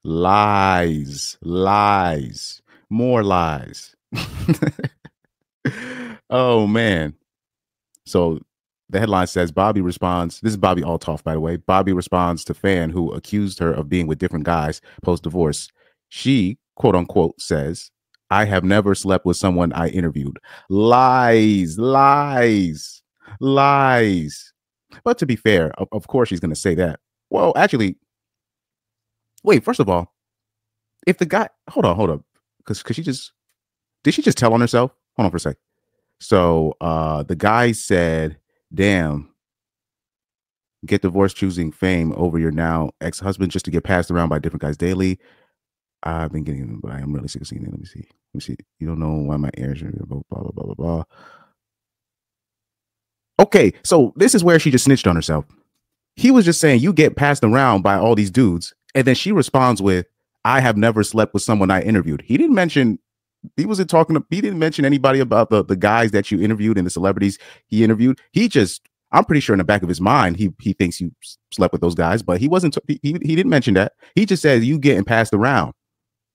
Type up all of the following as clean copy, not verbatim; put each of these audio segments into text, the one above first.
Lies, lies, more lies. Oh man. So the headline says Bobbi responds. This is Bobbi Althoff, by the way. Bobbi responds to fan who accused her of being with different guys post divorce. She, quote unquote, says, I have never slept with someone I interviewed. Lies, lies, lies. But to be fair, of course she's going to say that. Well, actually, wait, first of all, if the guy, hold on. Because she just, did she just tell on herself? Hold on for a sec. So the guy said, damn, get divorced choosing fame over your now ex-husband just to get passed around by different guys daily. I've been getting, but I am really sick of seeing it. Let me see. Let me see. You don't know why my ears are blah, blah, blah, blah, blah. Okay, so this is where she just snitched on herself. He was just saying, you get passed around by all these dudes. And then she responds with, I have never slept with someone I interviewed. He didn't mention, he didn't mention anybody about the guys that you interviewed and the celebrities he interviewed. He just, I'm pretty sure in the back of his mind, he thinks you slept with those guys, but he wasn't, he didn't mention that. He just said, you getting passed around.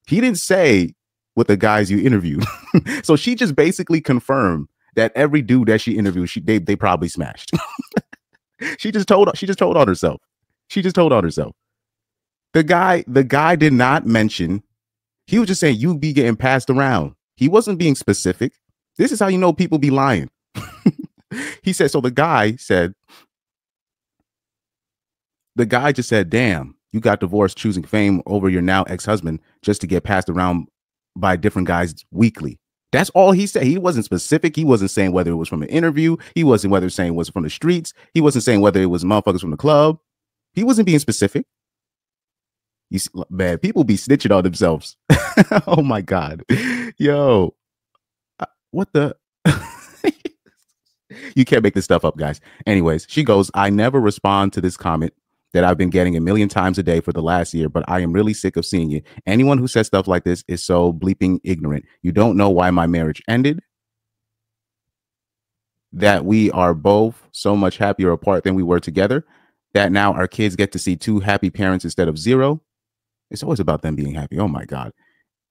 He didn't say with the guys you interviewed. So she just basically confirmed that every dude that she interviewed, they probably smashed. She just told on herself. She just told on herself. The guy did not mention. He was just saying you be getting passed around. He wasn't being specific. This is how you know people be lying. He said, so the guy just said, damn, you got divorced choosing fame over your now ex-husband just to get passed around by different guys weekly. That's all he said. He wasn't specific. He wasn't saying whether it was from an interview. He wasn't whether saying it was from the streets. He wasn't saying whether it was motherfuckers from the club. He wasn't being specific. You see, man, people be snitching on themselves. Oh my God. Yo, what the? You can't make this stuff up, guys. Anyways, she goes, I never respond to this comment that I've been getting a million times a day for the last year, but I am really sick of seeing it. Anyone who says stuff like this is so bleeping ignorant. You don't know why my marriage ended, that we are both so much happier apart than we were together, that now our kids get to see two happy parents instead of zero. It's always about them being happy. Oh my God.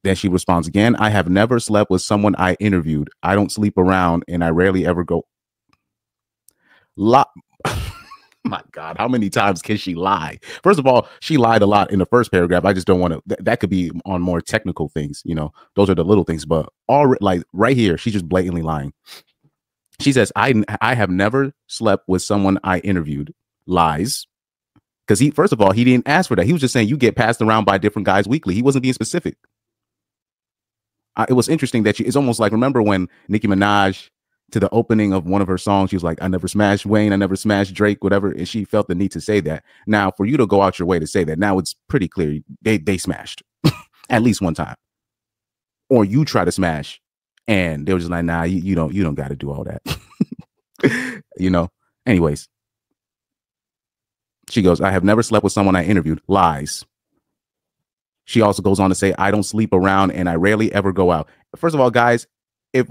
Then she responds again, I have never slept with someone I interviewed. I don't sleep around and I rarely ever go. My God, how many times can she lie? First of all, she lied a lot in the first paragraph. I just don't want to, that could be on more technical things. You know, those are the little things, but all like right here, she's just blatantly lying. She says, I have never slept with someone I interviewed. Lies. Because first of all, he didn't ask for that. He was just saying you get passed around by different guys weekly. He wasn't being specific. It was interesting that it's almost like, remember when Nicki Minaj, to the opening of one of her songs, she was like, I never smashed Wayne, I never smashed Drake, whatever. And she felt the need to say that. Now, for you to go out your way to say that, now it's pretty clear they smashed at least one time. Or you try to smash and they were just like, nah, you don't got to do all that. You know, anyways. She goes, I have never slept with someone I interviewed. Lies. She also goes on to say, I don't sleep around and I rarely ever go out. First of all, guys, if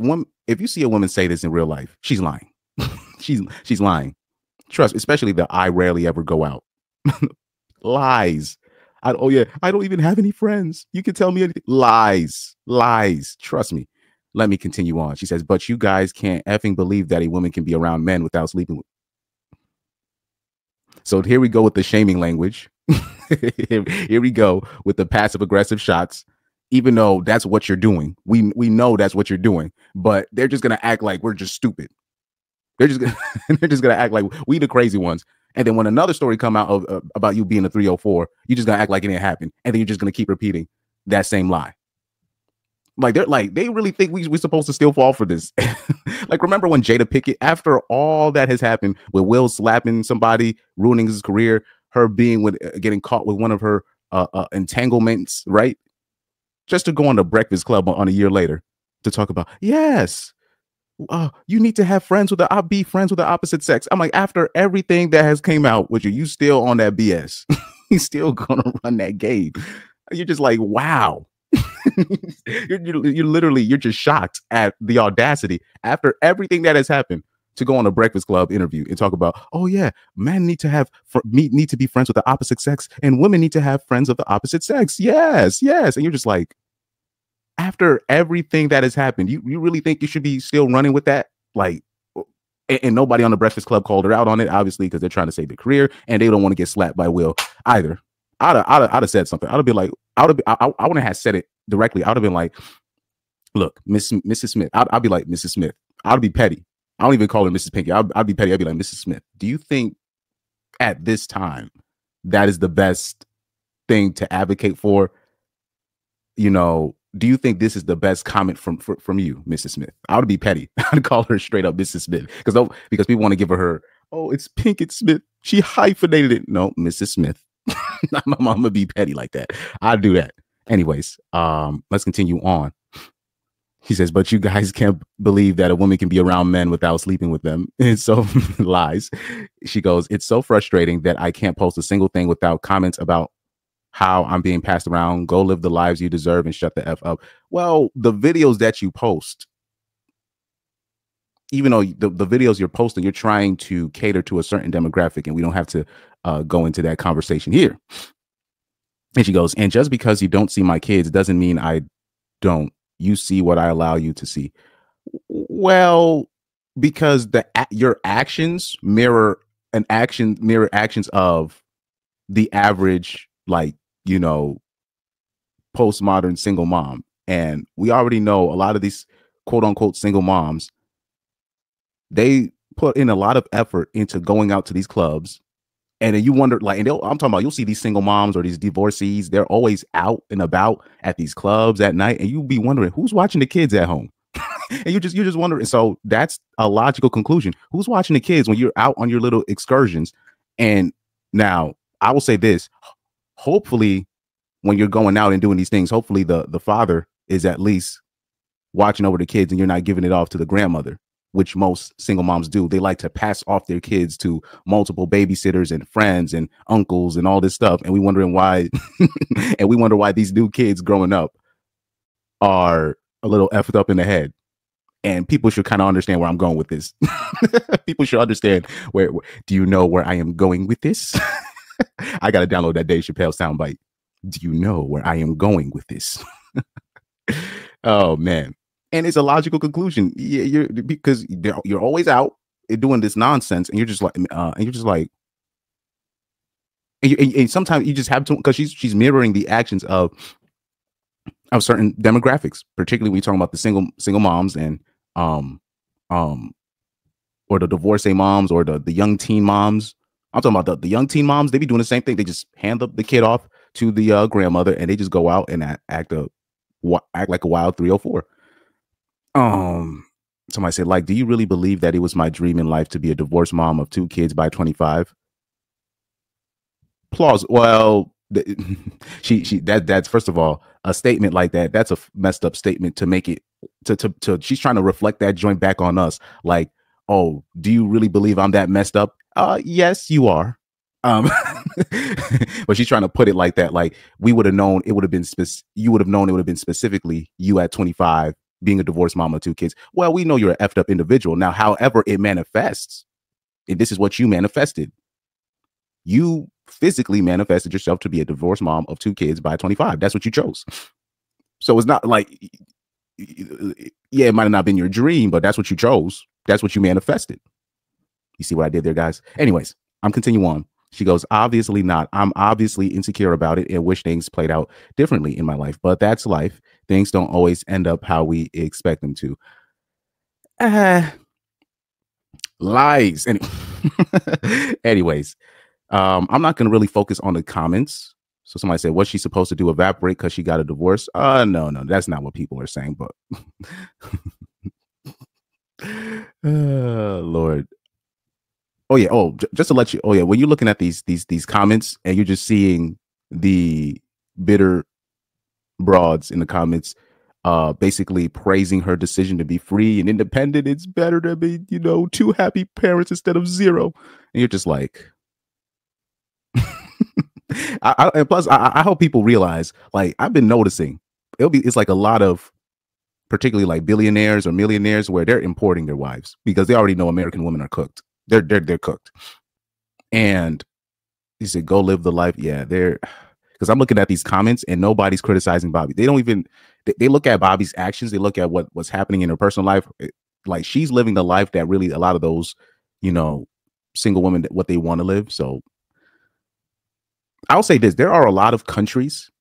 you see a woman say this in real life, she's lying. she's lying. Trust, especially the I rarely ever go out. Lies. I don't even have any friends. You can tell me anything. Lies. Trust me. Let me continue on. She says, but you guys can't effing believe that a woman can be around men without sleeping with. So here we go with the shaming language. Here we go with the passive aggressive shots. Even though that's what you're doing, we know that's what you're doing, but they're just gonna act like we're just stupid. They're just gonna act like we the crazy ones. And then when another story come out about you being a 304, you just gonna act like it didn't happen, and then you're just gonna keep repeating that same lie. Like they really think we're supposed to still fall for this. Like, remember when Jada Pinkett, after all that has happened with Will slapping somebody, ruining his career, her being getting caught with one of her entanglements, right? Just to go on the Breakfast Club on a year later to talk about, yes, you need to have friends with be friends with the opposite sex. I'm like, after everything that has came out with you still on that BS. You still gonna run that game. You're just like, wow. You're literally just shocked at the audacity after everything that has happened to go on a Breakfast Club interview and talk about, oh yeah, men need to have need to be friends with the opposite sex, and women need to have friends of the opposite sex. Yes, yes. And you're just like, after everything that has happened, you really think you should be still running with that? Like, and nobody on the Breakfast Club called her out on it, obviously, because they're trying to save their career and they don't want to get slapped by Will either. I'd have said something. I'd have been like, I wouldn't have said it directly. I'd have been like, look, Mrs. Smith. I'd be like, Mrs. Smith. I'd be petty. I don't even call her Mrs. Pinky. I'd be petty. I'd be like, Mrs. Smith, do you think at this time that is the best thing to advocate for? You know, do you think this is the best comment from you, Mrs. Smith? I would be petty. I'd call her straight up Mrs. Smith because people want to give her, oh, it's Pinkett Smith. She hyphenated it. No, Mrs. Smith. I'm gonna be petty like that. I'd do that. Anyways, let's continue on. He says, but you guys can't believe that a woman can be around men without sleeping with them. And so lies. She goes, it's so frustrating that I can't post a single thing without comments about how I'm being passed around. Go live the lives you deserve and shut the F up. Well, the videos that you post, even though the videos you're posting, you're trying to cater to a certain demographic, and we don't have to go into that conversation here. And she goes, and just because you don't see my kids doesn't mean I don't. You see what I allow you to see. Well, because your actions mirror actions of the average, like, you know, postmodern single mom. And we already know a lot of these quote unquote single moms, they put in a lot of effort into going out to these clubs. And then you wonder, like, and I'm talking about, you'll see these single moms or these divorcees, they're always out and about at these clubs at night, and you'll be wondering who's watching the kids at home. And you're just wondering. So that's a logical conclusion. Who's watching the kids when you're out on your little excursions? And now I will say this, hopefully when you're going out and doing these things, hopefully the father is at least watching over the kids and you're not giving it off to the grandmother, which most single moms do. They like to pass off their kids to multiple babysitters and friends and uncles and all this stuff. And we wondering why, and we wonder why these new kids growing up are a little effed up in the head. And people should kind of understand where I'm going with this. People should understand where, do you know where I am going with this? I got to download that Dave Chappelle soundbite. Do you know where I am going with this? Oh, man. And it's a logical conclusion. Yeah, because you're always out doing this nonsense, and you're just like, and sometimes you just have to, because she's mirroring the actions of certain demographics, particularly when you're talking about the single moms and or the divorcee moms or the young teen moms. I'm talking about the young teen moms. They be doing the same thing. They just hand the kid off to the grandmother, and they just go out and act like a wild 304. Somebody said, like, do you really believe that it was my dream in life to be a divorced mom of 2 kids by 25? Well, that's first of all, a statement like that. That's a messed up statement to make it to she's trying to reflect that joint back on us. Like, oh, do you really believe I'm that messed up? Yes, you are. But she's trying to put it like that. Like, we would have known it would have been you would have known it would have been specifically you at 25 being a divorced mom of 2 kids. Well, we know you're an effed up individual. Now, however it manifests, and this is what you manifested. You physically manifested yourself to be a divorced mom of 2 kids by 25. That's what you chose. So it's not like, yeah, it might have not been your dream, but that's what you chose. That's what you manifested. You see what I did there, guys? Anyways, I'm continuing on. She goes, obviously not. I'm obviously insecure about it and wish things played out differently in my life, but that's life. Things don't always end up how we expect them to. Lies. Anyways, I'm not going to really focus on the comments. So somebody said, what's she supposed to do? Evaporate because she got a divorce? No, that's not what people are saying, but Lord. Oh yeah. Oh, just to let you. Oh yeah. When you're looking at these comments and you're just seeing the bitter broads in the comments, basically praising her decision to be free and independent. It's better to be, 2 happy parents instead of 0. And you're just like, and plus, I hope people realize, like, I've been noticing it's like a lot of particularly like billionaires or millionaires, where they're importing their wives because they already know American women are cooked. They're cooked. And he said, "Go live the life." Yeah, they're because I'm looking at these comments and nobody's criticizing Bobbi. They don't even they look at Bobbi's actions. They look at what's happening in her personal life. Like she's living the life that really a lot of those, single women what they want to live. So I'll say this: there are a lot of countries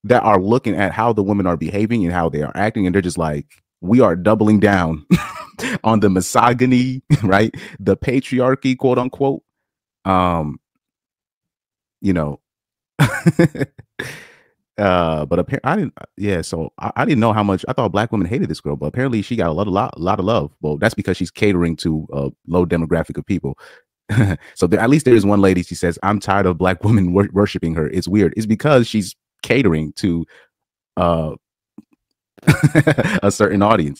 that are looking at how the women are behaving and how they are acting, and they're just like, we are doubling down on the misogyny, right? The patriarchy, quote unquote. You know, but apparently I didn't. Yeah, so I didn't know how much. I thought black women hated this girl, but apparently she got a lot of love. Well, that's because she's catering to a low demographic of people. So at least there is one lady. She says, "I'm tired of black women worshiping her." It's weird. It's because she's catering to a certain audience.